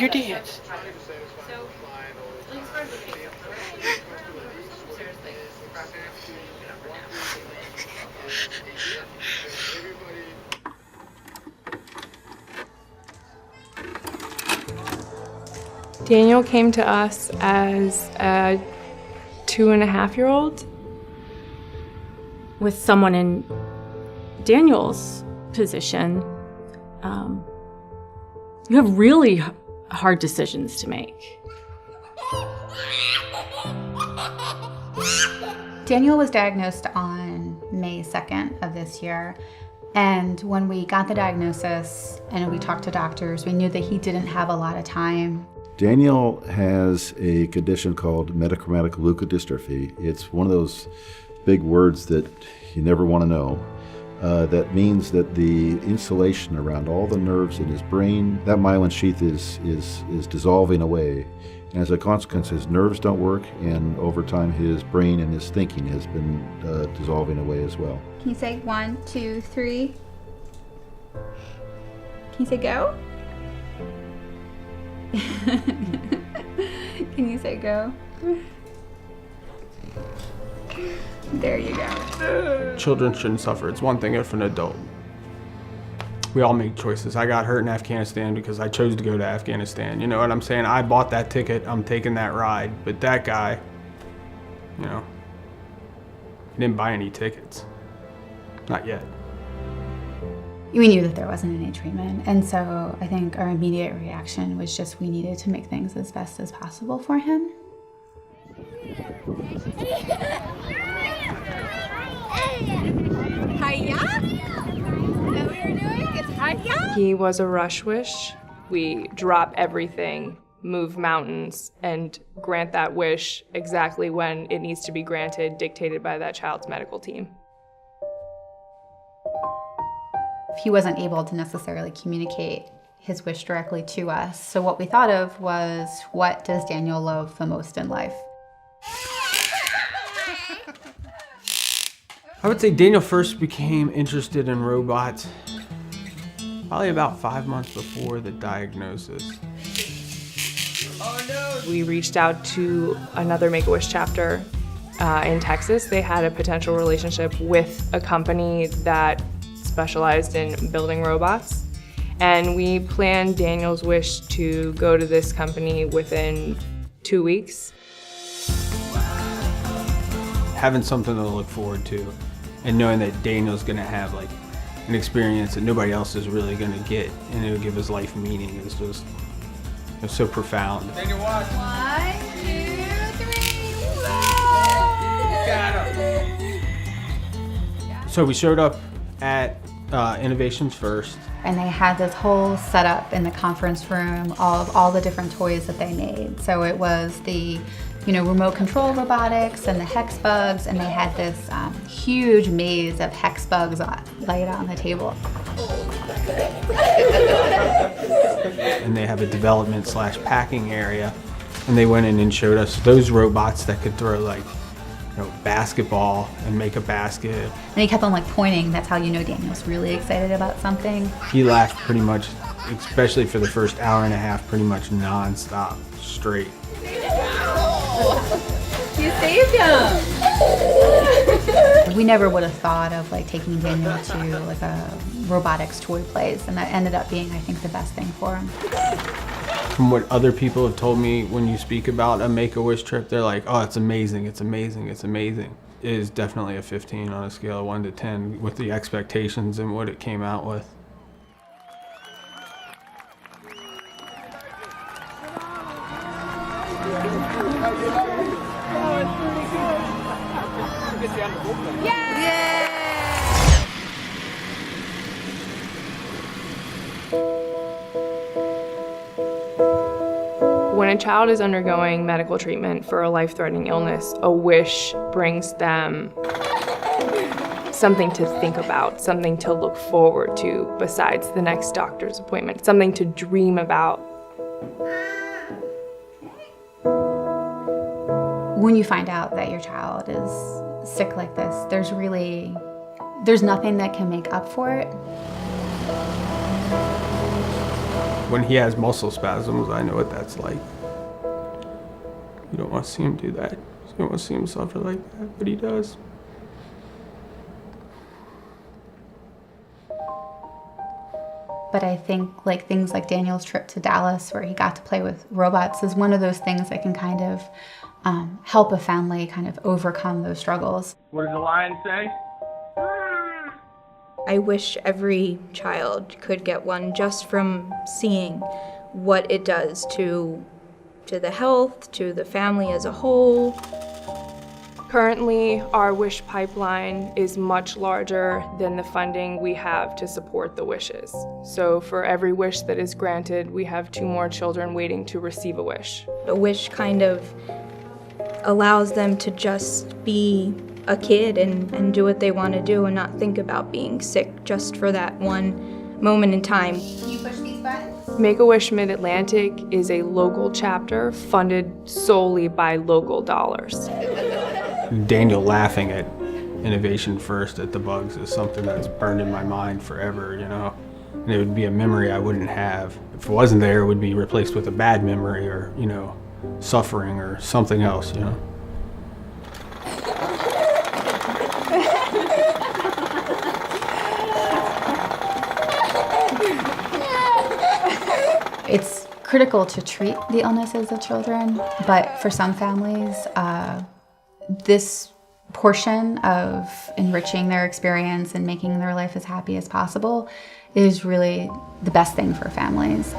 your dance. Daniel came to us as a 2.5-year-old. With someone in Daniel's position, you have really hard decisions to make. Daniel was diagnosed on May 2nd of this year. And when we got the diagnosis and we talked to doctors, we knew that he didn't have a lot of time. Daniel has a condition called metachromatic leukodystrophy. It's one of those big words that you never want to know. That means that the insulation around all the nerves in his brain, that myelin sheath is dissolving away. And as a consequence, his nerves don't work, and over time his brain and his thinking has been dissolving away as well. Can you say 1, 2, 3? Can you say go? Can you say go? There you go. Children shouldn't suffer. It's one thing if an adult. We all make choices. I got hurt in Afghanistan because I chose to go to Afghanistan. You know what I'm saying? I bought that ticket. I'm taking that ride. But that guy, you know, he didn't buy any tickets. Not yet. We knew that there wasn't any treatment, and so I think our immediate reaction was just we needed to make things as best as possible for him. Hiya? Is that what you're doing? It's hiya? He was a rush wish. We drop everything, move mountains, and grant that wish exactly when it needs to be granted, dictated by that child's medical team. He wasn't able to necessarily communicate his wish directly to us. So what we thought of was, what does Daniel love the most in life? I would say Daniel first became interested in robots probably about 5 months before the diagnosis. We reached out to another Make-A-Wish chapter in Texas. They had a potential relationship with a company that specialized in building robots. And we planned Daniel's wish to go to this company within 2 weeks. Having something to look forward to and knowing that Daniel's gonna have like an experience that nobody else is really gonna get, and it'll give his life meaning, is just, it's so profound. Daniel, watch. 1, 2, 3. Got him. So we showed up at Innovations First. And they had this whole setup in the conference room of all the different toys that they made. So it was the, remote control robotics and the hex bugs, and they had this huge maze of hex bugs laid on the table. And they have a development/packing area, and they went in and showed us those robots that could throw like basketball and make a basket. And he kept on pointing. That's how you know Daniel's really excited about something. He laughed pretty much, especially for the first hour and a half, pretty much non-stop, straight. You saved him. We never would have thought of taking Daniel to a robotics toy place, and that ended up being, I think, the best thing for him. From what other people have told me, when you speak about a Make-A-Wish trip, they're like, oh, it's amazing, it's amazing, it's amazing. It is definitely a 15 on a scale of 1 to 10 with the expectations and what it came out with. When a child is undergoing medical treatment for a life-threatening illness, a wish brings them something to think about, something to look forward to besides the next doctor's appointment, something to dream about. When you find out that your child is sick like this, there's nothing that can make up for it. When he has muscle spasms, I know what that's like. You don't want to see him do that. You don't want to see him suffer like that, but he does. But I think like things like Daniel's trip to Dallas, where he got to play with robots, is one of those things that can kind of help a family kind of overcome those struggles. What does the lion say? I wish every child could get one just from seeing what it does to the health, to the family as a whole. Currently, our wish pipeline is much larger than the funding we have to support the wishes. So for every wish that is granted, we have 2 more children waiting to receive a wish. A wish kind of allows them to just be a kid and do what they want to do and not think about being sick just for that one moment in time. Can you push these buttons? Make-A-Wish Mid-Atlantic is a local chapter funded solely by local dollars. Daniel laughing at Innovation First at the bugs is something that's burned in my mind forever, you know? And it would be a memory I wouldn't have. If it wasn't there, it would be replaced with a bad memory or, you know, suffering or something else, you know? It's critical to treat the illnesses of children, but for some families, this portion of enriching their experience and making their life as happy as possible is really the best thing for families.